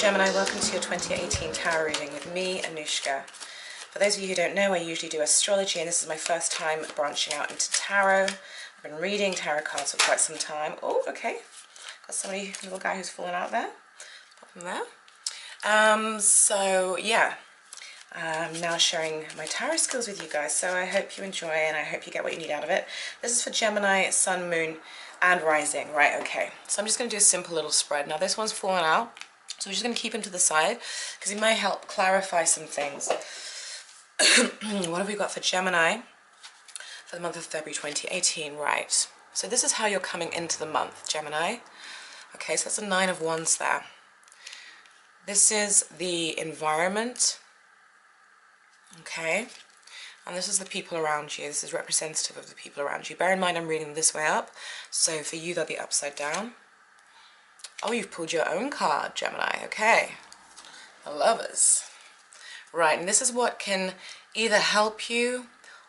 Gemini, welcome to your 2018 tarot reading with me, Anushka. For those of you who don't know, I usually do astrology, and this is my first time branching out into tarot. I've been reading tarot cards for quite some time. Oh, okay. Got somebody, little guy who's fallen out there. Pop him there. So yeah, I'm now sharing my tarot skills with you guys. So I hope you enjoy, and I hope you get what you need out of it. This is for Gemini, Sun, Moon, and Rising. Right, okay. So I'm just going to do a simple little spread. Now this one's fallen out, so we're just going to keep him to the side because he might help clarify some things. What have we got for Gemini for the month of February 2018? Right, so this is how you're coming into the month, Gemini. Okay, so that's a 9 of Wands there. This is the environment, okay, and this is the people around you. This is representative of the people around you. Bear in mind I'm reading this way up, so for you they'll be upside down. Oh, you've pulled your own card, Gemini. Okay, the Lovers. Right, and this is what can either help you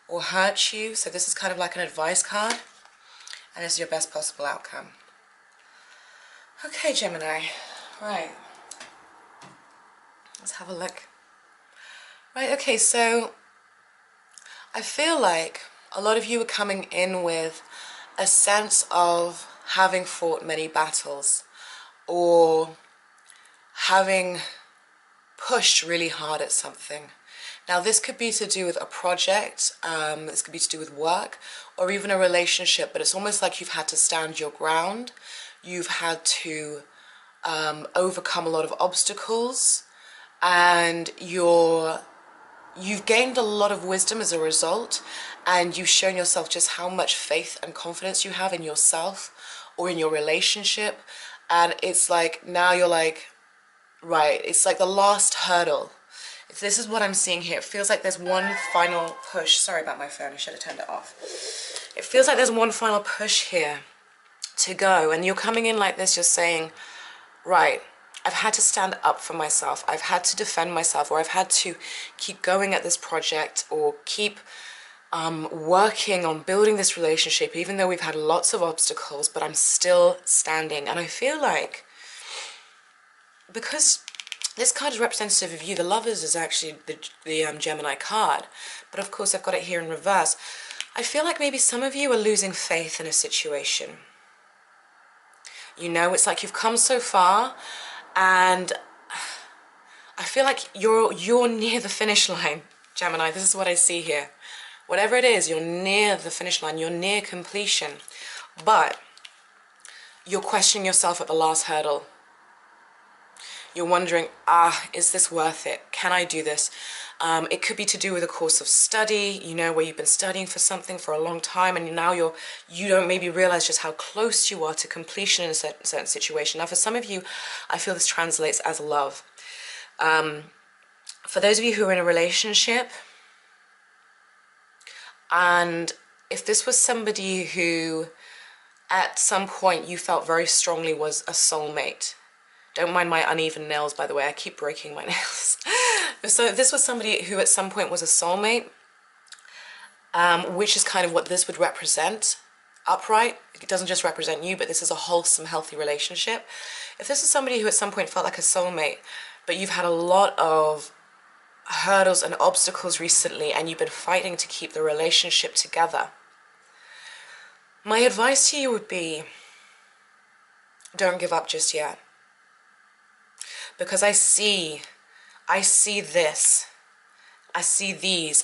or hurt you. So this is kind of like an advice card, and this is your best possible outcome. Okay, Gemini. Right, let's have a look. Right, okay, so I feel like a lot of you are coming in with a sense of having fought many battles, or having pushed really hard at something. Now this could be to do with a project, this could be to do with work, or even a relationship, but it's almost like you've had to stand your ground. You've had to overcome a lot of obstacles, and you've gained a lot of wisdom as a result, and you've shown yourself just how much faith and confidence you have in yourself or in your relationship. And it's like, now you're like, right, it's like the last hurdle. This is what I'm seeing here. It feels like there's one final push. Sorry about my phone, I should have turned it off. It feels like there's one final push here to go, and you're coming in like this, you're saying, right, I've had to stand up for myself, I've had to defend myself, or I've had to keep going at this project, or keep working on building this relationship, even though we've had lots of obstacles, but I'm still standing. And I feel like, because this card is representative of you, the Lovers is actually the Gemini card, but of course I've got it here in reverse. I feel like maybe some of you are losing faith in a situation. You know, it's like you've come so far, and I feel like you're near the finish line, Gemini. This is what I see here. Whatever it is, you're near the finish line, you're near completion, but you're questioning yourself at the last hurdle. You're wondering, is this worth it? Can I do this? It could be to do with a course of study, you know, where you've been studying for something for a long time, and now you don't maybe realize just how close you are to completion in a certain situation. Now, for some of you, I feel this translates as love. For those of you who are in a relationship, and if this was somebody who at some point you felt very strongly was a soulmate, don't mind my uneven nails, by the way, I keep breaking my nails. So if this was somebody who at some point was a soulmate, which is kind of what this would represent, upright, it doesn't just represent you, but this is a wholesome, healthy relationship. If this is somebody who at some point felt like a soulmate, but you've had a lot of hurdles and obstacles recently, and you've been fighting to keep the relationship together, my advice to you would be, don't give up just yet. Because I see these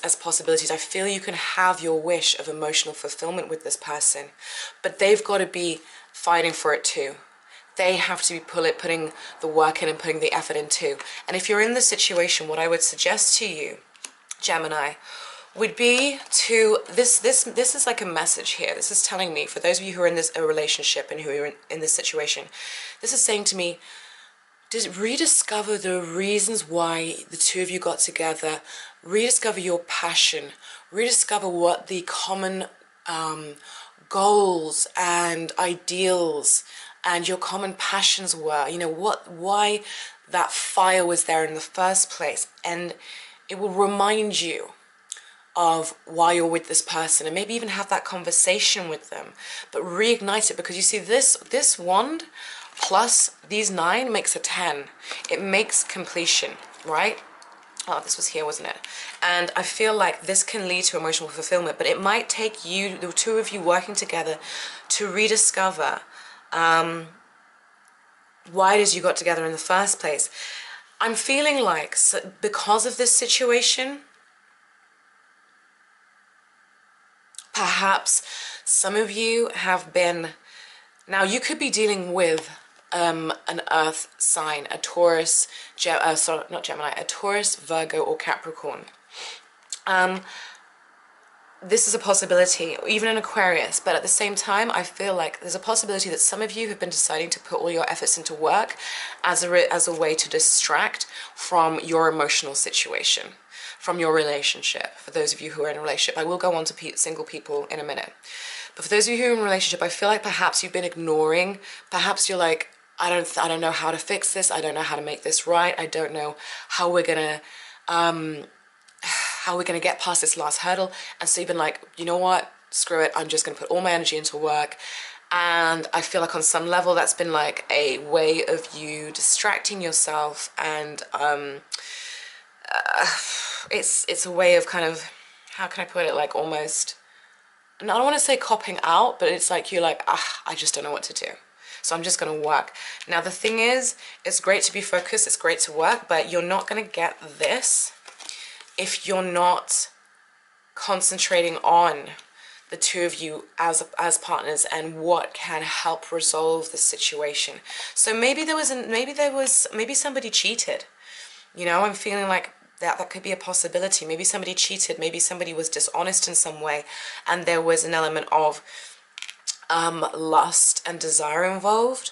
as possibilities. I feel you can have your wish of emotional fulfillment with this person, but they've got to be fighting for it too. They have to be putting the work in and putting the effort in too. And if you're in this situation, what I would suggest to you, Gemini, would be to, this is like a message here. This is telling me, for those of you who are in a relationship and who are in this situation, this is saying to me, rediscover the reasons why the two of you got together, rediscover your passion, rediscover what the common goals and ideals and your common passions were, you know, why that fire was there in the first place. And it will remind you of why you're with this person, and maybe even have that conversation with them, but reignite it. Because you see, this wand plus these 9 makes a 10. It makes completion, right? Oh, this was here, wasn't it? And I feel like this can lead to emotional fulfillment, but it might take you, the two of you working together, to rediscover why it is you got together in the first place. I'm feeling like, because of this situation, perhaps some of you have been, now you could be dealing with an earth sign, a Taurus, sorry, not Gemini, a Taurus, Virgo, or Capricorn. This is a possibility, or even an Aquarius, but at the same time, I feel like there's a possibility that some of you have been deciding to put all your efforts into work as a way to distract from your emotional situation, from your relationship. For those of you who are in a relationship, I will go on to single people in a minute. But for those of you who are in a relationship, I feel like perhaps you've been ignoring, perhaps you're like, I don't know how to fix this, I don't know how to make this right, I don't know how we're gonna get past this last hurdle. And so you've been like, you know what, screw it, I'm just gonna put all my energy into work. And I feel like on some level that's been like a way of you distracting yourself, and it's a way of kind of, how can I put it, like almost, and I don't want to say copping out, but it's like you're like, I just don't know what to do, so I'm just going to work. Now the thing is, it's great to be focused, it's great to work, but you're not going to get this if you're not concentrating on the two of you as partners and what can help resolve the situation. So maybe somebody cheated. You know, I'm feeling like that could be a possibility. Maybe somebody cheated, maybe somebody was dishonest in some way, and there was an element of lust and desire involved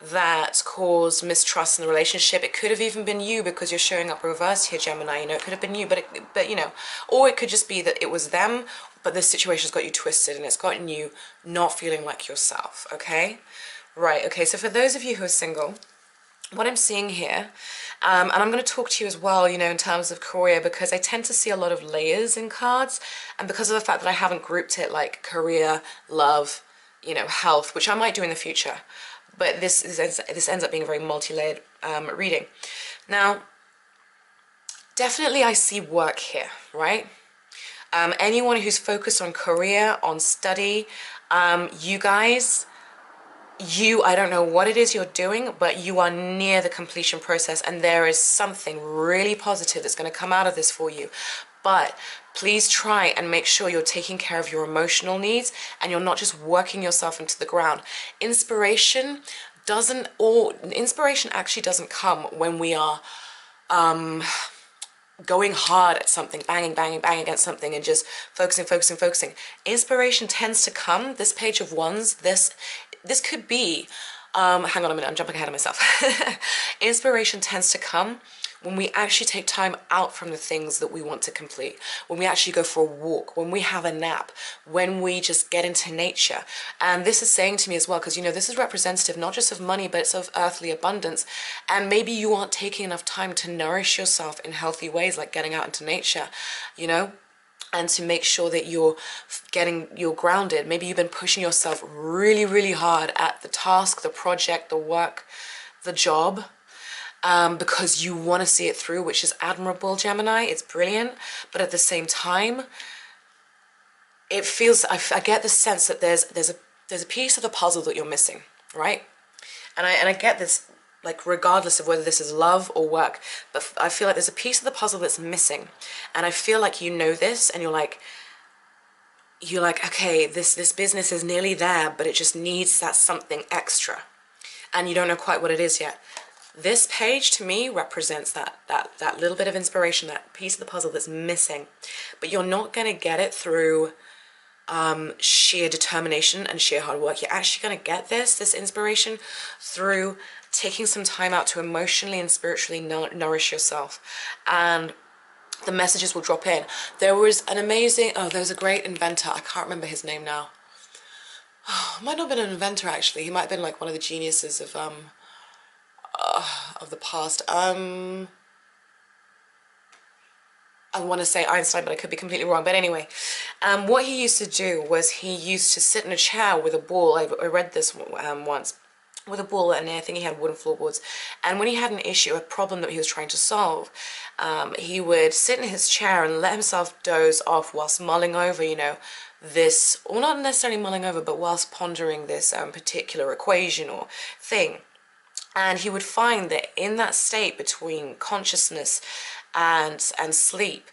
that caused mistrust in the relationship. It could have even been you, because you're showing up reversed here, Gemini. You know, it could have been you, but you know, or it could just be that it was them, but this situation's got you twisted and it's gotten you not feeling like yourself. Okay, right. Okay, so for those of you who are single, what I'm seeing here, and I'm going to talk to you as well, you know, in terms of career, because I tend to see a lot of layers in cards, and because of the fact that I haven't grouped it like career, love, you know, health, which I might do in the future, but this ends up being a very multi-layered reading. Now, definitely I see work here, right? Anyone who's focused on career, on study, you guys, I don't know what it is you're doing, but you are near the completion process, and there is something really positive that's going to come out of this for you. But please try and make sure you're taking care of your emotional needs and you're not just working yourself into the ground. Inspiration actually doesn't come when we are going hard at something, banging against something and just focusing. Inspiration tends to come, this Page of Wands, this could be, hang on a minute, I'm jumping ahead of myself. Inspiration tends to come when we actually take time out from the things that we want to complete, when we actually go for a walk, when we have a nap, when we just get into nature. And this is saying to me as well, because, you know, this is representative not just of money, but it's of earthly abundance. And maybe you aren't taking enough time to nourish yourself in healthy ways, like getting out into nature, you know, and to make sure that you're grounded. Maybe you've been pushing yourself really, really hard at the task, the project, the work, the job, because you want to see it through, which is admirable, Gemini. It's brilliant. But at the same time, it feels, I get the sense that there's a piece of the puzzle that you're missing, right? And I get this, like, regardless of whether this is love or work, but I feel like there's a piece of the puzzle that's missing. And I feel like you know this, and you're like, okay, this business is nearly there, but it just needs that something extra. And you don't know quite what it is yet. This page to me represents that little bit of inspiration, that piece of the puzzle that's missing. But you're not going to get it through sheer determination and sheer hard work. You're actually going to get this inspiration through taking some time out to emotionally and spiritually nourish yourself. And the messages will drop in. There was an amazing, there was a great inventor. I can't remember his name now. Might not have been an inventor, actually. He might have been like one of the geniuses of the past. I want to say Einstein, but I could be completely wrong. But anyway, what he used to do was he used to sit in a chair with a ball. I read this once. with a ball, and I think he had wooden floorboards. And when he had an issue, a problem that he was trying to solve, he would sit in his chair and let himself doze off whilst mulling over, you know, this, or not necessarily mulling over, but whilst pondering this particular equation or thing. And he would find that in that state between consciousness and sleep,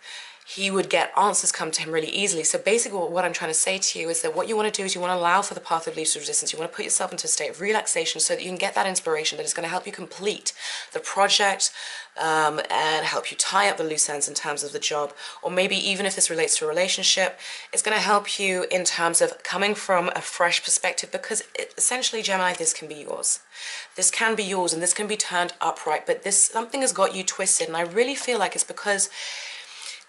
he would get answers come to him really easily. So basically what I'm trying to say to you is that what you want to do is you want to allow for the path of least resistance. You want to put yourself into a state of relaxation so that you can get that inspiration that is going to help you complete the project, and help you tie up the loose ends in terms of the job. Or maybe even if this relates to a relationship, it's going to help you in terms of coming from a fresh perspective, because essentially, Gemini, this can be yours. This can be yours, and this can be turned upright, but something has got you twisted. And I really feel like it's because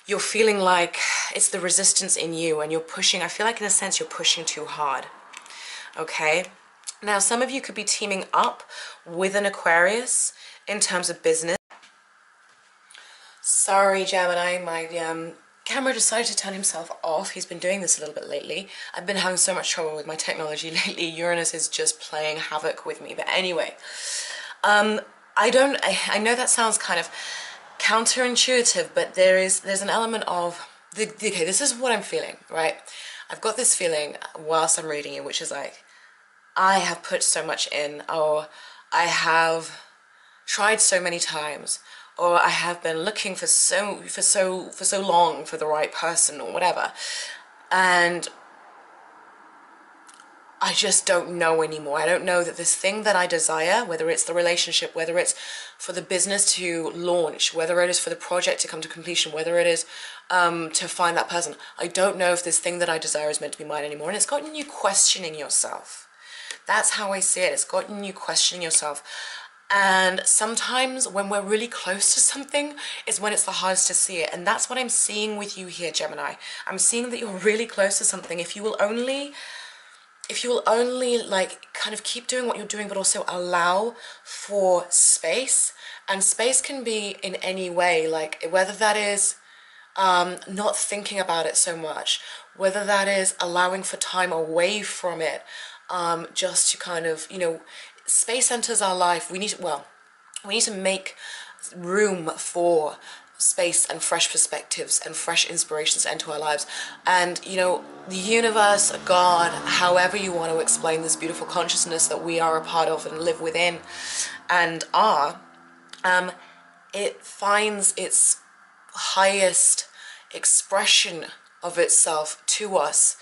you're feeling like it's the resistance in you, and you're pushing. I feel like in a sense you're pushing too hard. Okay, now some of you could be teaming up with an Aquarius in terms of business. Sorry, Gemini, my camera decided to turn himself off. He's been doing this a little bit lately. I've been having so much trouble with my technology lately. Uranus is just playing havoc with me. But anyway, I know that sounds kind of counterintuitive, but there's an element of okay, this is what I'm feeling, right? I've got this feeling whilst I'm reading it, which is like, I have put so much in, or I have tried so many times, or I have been looking for so long for the right person or whatever, and I just don't know anymore. I don't know that this thing that I desire, whether it's the relationship, whether it's for the business to launch, whether it is for the project to come to completion, whether it is to find that person, I don't know if this thing that I desire is meant to be mine anymore. And it's gotten you questioning yourself. That's how I see it. It's gotten you questioning yourself. And sometimes when we're really close to something is when it's the hardest to see it. And that's what I'm seeing with you here, Gemini. I'm seeing that you're really close to something. If you will only like kind of keep doing what you're doing, but also allow for space. And space can be in any way, like whether that is not thinking about it so much, whether that is allowing for time away from it, just to kind of, you know, space enters our life. We need to make room for space and fresh perspectives and fresh inspirations to enter our lives. And you know, the universe, God, however you want to explain this beautiful consciousness that we are a part of and live within and are, it finds its highest expression of itself to us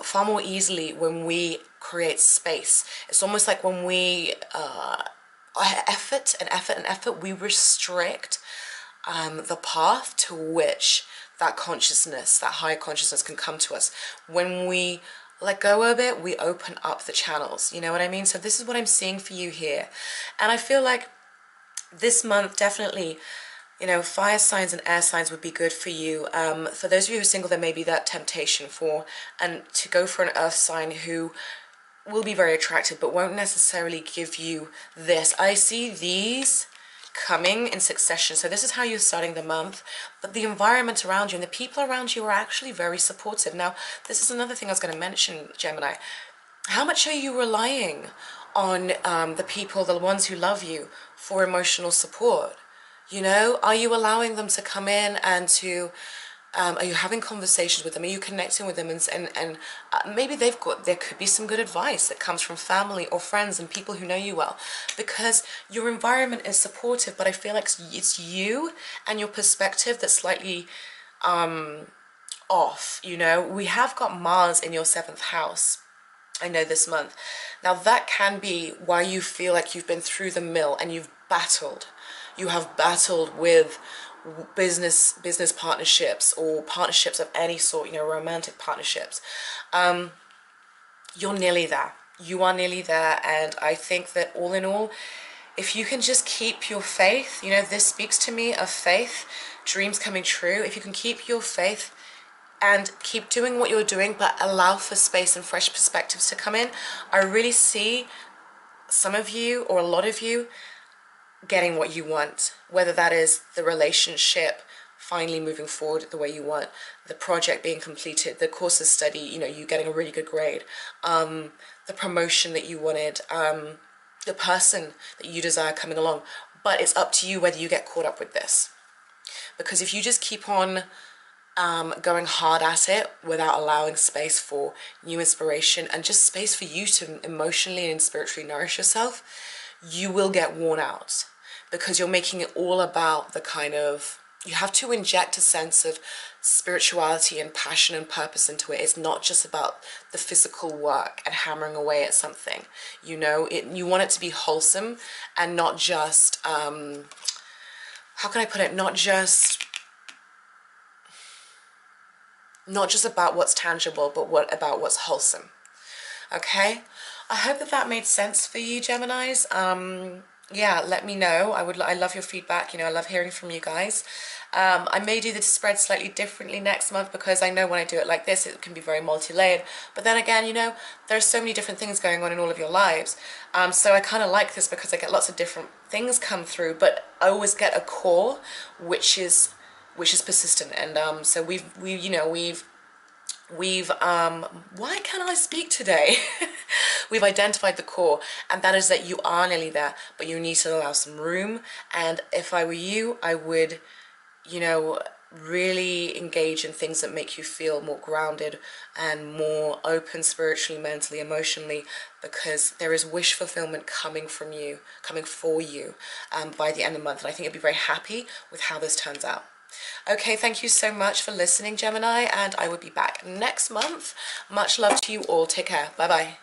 far more easily when we create space. It's almost like when we effort, we restrict the path to which that consciousness, that higher consciousness can come to us. When we let go a bit, we open up the channels, you know what I mean? So this is what I'm seeing for you here. And I feel like this month definitely, you know, fire signs and air signs would be good for you. For those of you who are single, there may be that temptation to go for an earth sign who will be very attractive but won't necessarily give you this. I see these coming in succession. So this is how you're starting the month, but the environment around you and the people around you are actually very supportive. Now, this is another thing I was going to mention, Gemini. How much are you relying on the people, the ones who love you, for emotional support? You know, are you allowing them to come in and to, are you having conversations with them? Are you connecting with them? And maybe there could be some good advice that comes from family or friends and people who know you well, because your environment is supportive, but I feel like it's you and your perspective that's slightly off, you know? We have got Mars in your 7th house, I know, this month. Now that can be why you feel like you've been through the mill and you've battled. You have battled with business partnerships or partnerships of any sort, you know, romantic partnerships. You're nearly there. You are nearly there. And I think that all in all, if you can just keep your faith, you know, this speaks to me of faith, dreams coming true. If you can keep your faith and keep doing what you're doing, but allow for space and fresh perspectives to come in, I really see some of you or a lot of you getting what you want, whether that is the relationship finally moving forward the way you want, the project being completed, the course of study, you know, you getting a really good grade, the promotion that you wanted, the person that you desire coming along. But it's up to you whether you get caught up with this. Because if you just keep on going hard at it without allowing space for new inspiration and just space for you to emotionally and spiritually nourish yourself, you will get worn out, because you're making it all about the kind of, you have to inject a sense of spirituality and passion and purpose into it. It's not just about the physical work and hammering away at something, you know. You want it to be wholesome and not just, how can I put it, not just about what's tangible, but about what's wholesome. Okay, I hope that made sense for you, Geminis. Yeah, let me know. I love your feedback. You know, I love hearing from you guys. I may do the spread slightly differently next month, because I know when I do it like this, it can be very multi-layered. But then again, you know, there's so many different things going on in all of your lives. So I kind of like this because I get lots of different things come through, but I always get a core, which is persistent. And so we've why can't I speak today? We've identified the core, and that is that you are nearly there, but you need to allow some room. And if I were you, I would, you know, really engage in things that make you feel more grounded and more open spiritually, mentally, emotionally, because there is wish fulfillment coming from you, coming for you by the end of the month. And I think you'll be very happy with how this turns out. Okay, thank you so much for listening, Gemini, and I will be back next month. Much love to you all. Take care. Bye-bye.